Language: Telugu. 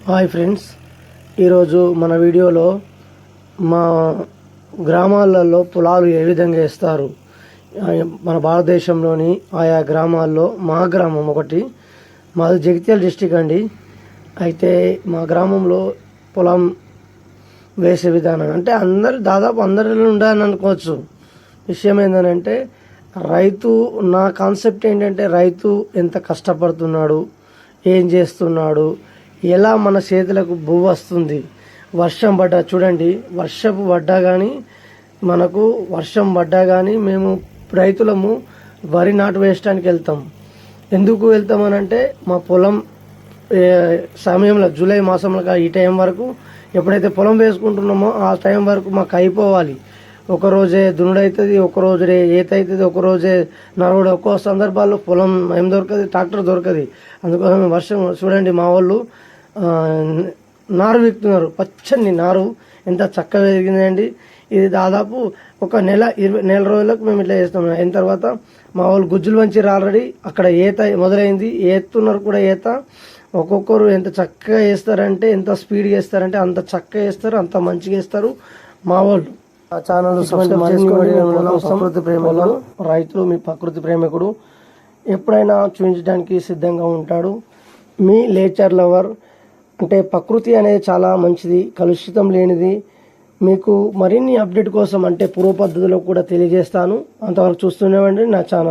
హాయ్ ఫ్రెండ్స్, ఈరోజు మన వీడియోలో మా గ్రామాలలో పొలాలు ఏ విధంగా వేస్తారు. మన భారతదేశంలోని ఆయా గ్రామాల్లో మా గ్రామం ఒకటి, మాది జగిత్యాల డిస్టిక్ అండి. అయితే మా గ్రామంలో పొలం వేసే విధానం అంటే దాదాపు అందరిలో ఉండాలని అనుకోవచ్చు. విషయం ఏంటంటే రైతు, నా కాన్సెప్ట్ ఏంటంటే రైతు ఎంత కష్టపడుతున్నాడు, ఏం చేస్తున్నాడు, ఎలా మన చేతులకు భూమి వస్తుంది. వర్షం పడ్డా చూడండి, వర్షం పడ్డా కానీ మేము రైతులము వరి నాటు వేయడానికి వెళ్తాం. ఎందుకు వెళ్తామనంటే మా పొలం సమయంలో జూలై మాసంలో ఈ టైం వరకు ఎప్పుడైతే పొలం వేసుకుంటున్నామో ఆ టైం వరకు మాకు అయిపోవాలి. ఒకరోజే దున్నుడవుతుంది, ఒకరోజు ఈత అవుతుంది, ఒకరోజే నరుడు. ఒక్కో సందర్భాల్లో పొలం ఏం దొరకదు, ట్రాక్టర్ దొరకదు. అందుకోసం వర్షం చూడండి, మా వాళ్ళు నారు విక్కుతున్నారు. పచ్చని నారు ఎంత చక్కగా ఎదిగిందండి. ఇది దాదాపు ఒక నెల రోజులకు మేము ఇట్లా చేస్తాం. అయిన తర్వాత మా వాళ్ళు గుజ్జులు వంచిరు. ఆల్రెడీ అక్కడ ఈత మొదలైంది, ఏతున్నారు కూడా ఈత. ఒక్కొక్కరు ఎంత చక్కగా వేస్తారంటే, ఎంత స్పీడ్గా వేస్తారంటే అంత చక్కగా వేస్తారు, అంత మంచిగా వేస్తారు మా వాళ్ళు. ఆ ఛానల్ ప్రకృతి ప్రేమికుడు రైతులు, మీ ప్రకృతి ప్రేమికుడు ఎప్పుడైనా చూపించడానికి సిద్ధంగా ఉంటాడు. మీ నేచర్ లవర్. అంటే ప్రకృతి అనేది చాలా మంచిది, కలుషితం లేనిది. మీకు మరిన్ని అప్డేట్ కోసం అంటే పూర్వ పద్ధతిలో కూడా తెలియజేస్తాను. అంతవరకు చూస్తూనే ఉండండి నా ఛానల్.